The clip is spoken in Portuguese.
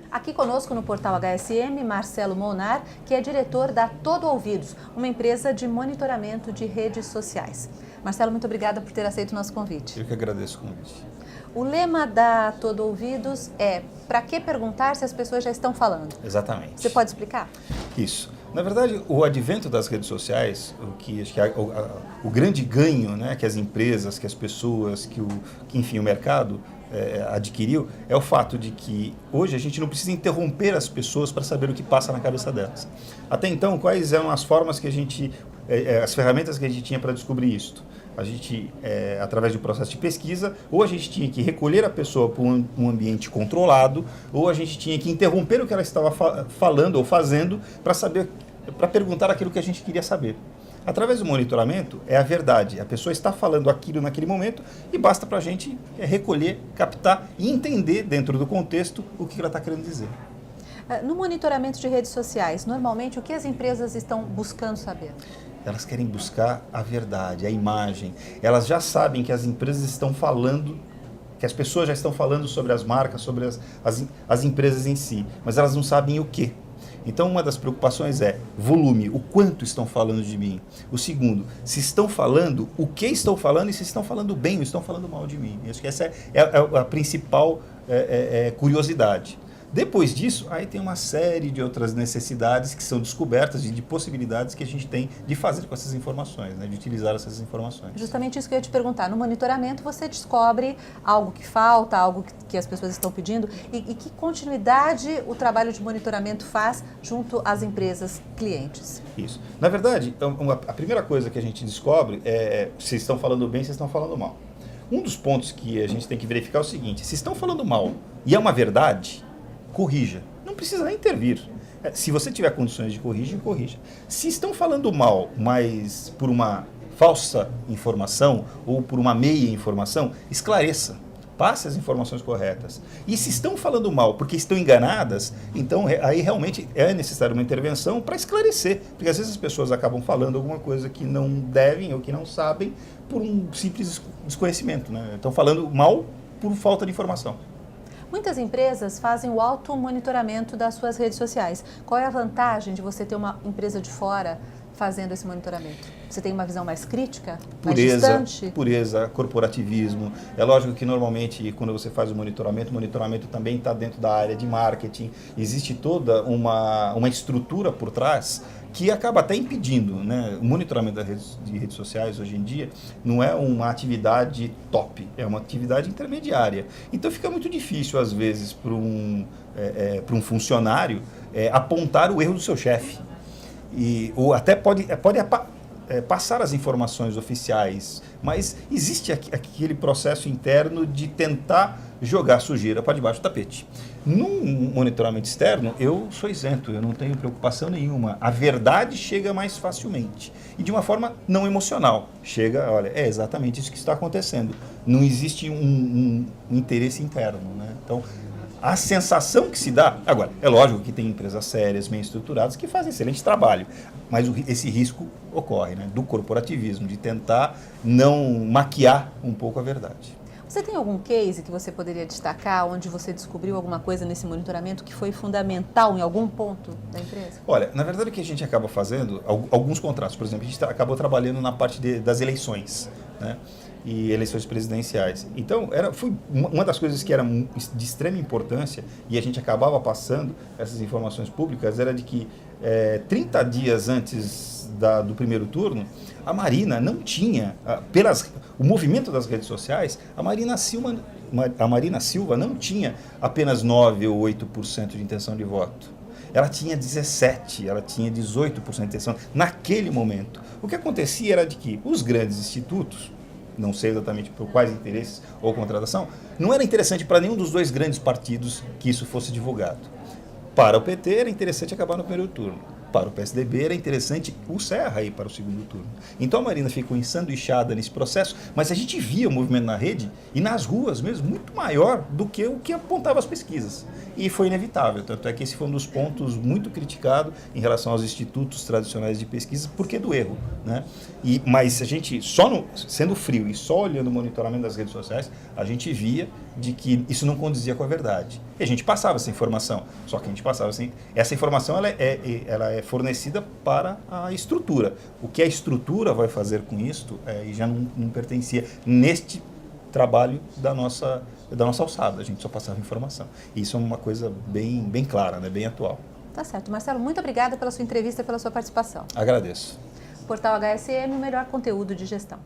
Aqui conosco no portal HSM, Marcelo Molnar, que é diretor da Todo Ouvidos, uma empresa de monitoramento de redes sociais. Marcelo, muito obrigada por ter aceito o nosso convite. Eu que agradeço o convite. O lema da Todo Ouvidos é: para que perguntar se as pessoas já estão falando? Exatamente. Você pode explicar? Isso. Na verdade, o advento das redes sociais, acho que o grande ganho, né, que as empresas, que as pessoas, que enfim, o mercado adquiriu, é o fato de que hoje a gente não precisa interromper as pessoas para saber o que passa na cabeça delas. Até então, quais eram as formas que a gente, as ferramentas que a gente tinha para descobrir isso? A gente, através de um processo de pesquisa, ou a gente tinha que recolher a pessoa para um ambiente controlado, ou a gente tinha que interromper o que ela estava falando ou fazendo para saber, para perguntar aquilo que a gente queria saber. Através do monitoramento, é a verdade. A pessoa está falando aquilo naquele momento e basta para a gente recolher, captar e entender dentro do contexto o que ela está querendo dizer. No monitoramento de redes sociais, normalmente o que as empresas estão buscando saber? Elas querem buscar a verdade, a imagem. Elas já sabem que as empresas estão falando, que as pessoas já estão falando sobre as marcas, sobre as empresas em si, mas elas não sabem o quê. Então, uma das preocupações é volume, o quanto estão falando de mim. O segundo, se estão falando, o que estão falando e se estão falando bem ou estão falando mal de mim. Acho que essa é a principal curiosidade. Depois disso, aí tem uma série de outras necessidades que são descobertas e de possibilidades que a gente tem de fazer com essas informações, né, de utilizar essas informações. Justamente isso que eu ia te perguntar. No monitoramento você descobre algo que falta, algo que as pessoas estão pedindo e que continuidade o trabalho de monitoramento faz junto às empresas clientes? Isso. Na verdade, a primeira coisa que a gente descobre é se estão falando bem, se estão falando mal. Um dos pontos que a gente tem que verificar é o seguinte: se estão falando mal e é uma verdade, corrija. Não precisa nem intervir. Se você tiver condições de corrigir, corrija. Se estão falando mal, mas por uma falsa informação ou por uma meia informação, esclareça. Passe as informações corretas. E se estão falando mal porque estão enganadas, então aí realmente é necessária uma intervenção para esclarecer. Porque às vezes as pessoas acabam falando alguma coisa que não devem ou que não sabem por um simples desconhecimento, né? Estão falando mal por falta de informação. Muitas empresas fazem o auto-monitoramento das suas redes sociais. Qual é a vantagem de você ter uma empresa de fora fazendo esse monitoramento? Você tem uma visão mais crítica, mais distante? Pureza, corporativismo. É lógico que normalmente quando você faz o monitoramento também está dentro da área de marketing. Existe toda uma estrutura por trás que acaba até impedindo, né? O monitoramento de redes sociais hoje em dia não é uma atividade top, é uma atividade intermediária. Então fica muito difícil às vezes para um funcionário apontar o erro do seu chefe. Ou até pode passar as informações oficiais, mas existe aquele processo interno de tentar jogar sujeira para debaixo do tapete. Num monitoramento externo, eu sou isento, eu não tenho preocupação nenhuma. A verdade chega mais facilmente e de uma forma não emocional. Chega, olha, é exatamente isso que está acontecendo. Não existe um interesse interno, né? Então, a sensação que se dá... Agora, é lógico que tem empresas sérias, bem estruturadas, que fazem excelente trabalho, mas esse risco ocorre, né, do corporativismo, de tentar não maquiar um pouco a verdade. Você tem algum case que você poderia destacar, onde você descobriu alguma coisa nesse monitoramento que foi fundamental em algum ponto da empresa? Olha, na verdade o que a gente acaba fazendo, alguns contratos, por exemplo, a gente acabou trabalhando na parte das eleições, né? E eleições presidenciais. Então, foi uma das coisas que era de extrema importância e a gente acabava passando essas informações públicas, era de que 30 dias antes do primeiro turno, a Marina não tinha, o movimento das redes sociais, a Marina Silva não tinha apenas 9 ou 8% de intenção de voto. Ela tinha 17%, ela tinha 18% de intenção naquele momento. O que acontecia era de que os grandes institutos, não sei exatamente por quais interesses ou contratação, não era interessante para nenhum dos dois grandes partidos que isso fosse divulgado. Para o PT era interessante acabar no primeiro turno. para o PSDB era interessante o Serra ir para o segundo turno. Então a Marina ficou ensanduichada nesse processo, mas a gente via o movimento na rede e nas ruas mesmo muito maior do que o que apontava as pesquisas. E foi inevitável, tanto é que esse foi um dos pontos muito criticados em relação aos institutos tradicionais de pesquisa, porque do erro, né? Mas a gente, sendo frio e só olhando o monitoramento das redes sociais, a gente via de que isso não condizia com a verdade. E a gente passava essa informação, só que a gente passava assim, essa informação ela é fornecida para a estrutura. O que a estrutura vai fazer com isso já não pertencia neste trabalho da nossa alçada, a gente só passava informação. E isso é uma coisa bem clara, né? Bem atual. Tá certo. Marcelo, muito obrigada pela sua entrevista e pela sua participação. Agradeço. Portal HSM, o melhor conteúdo de gestão.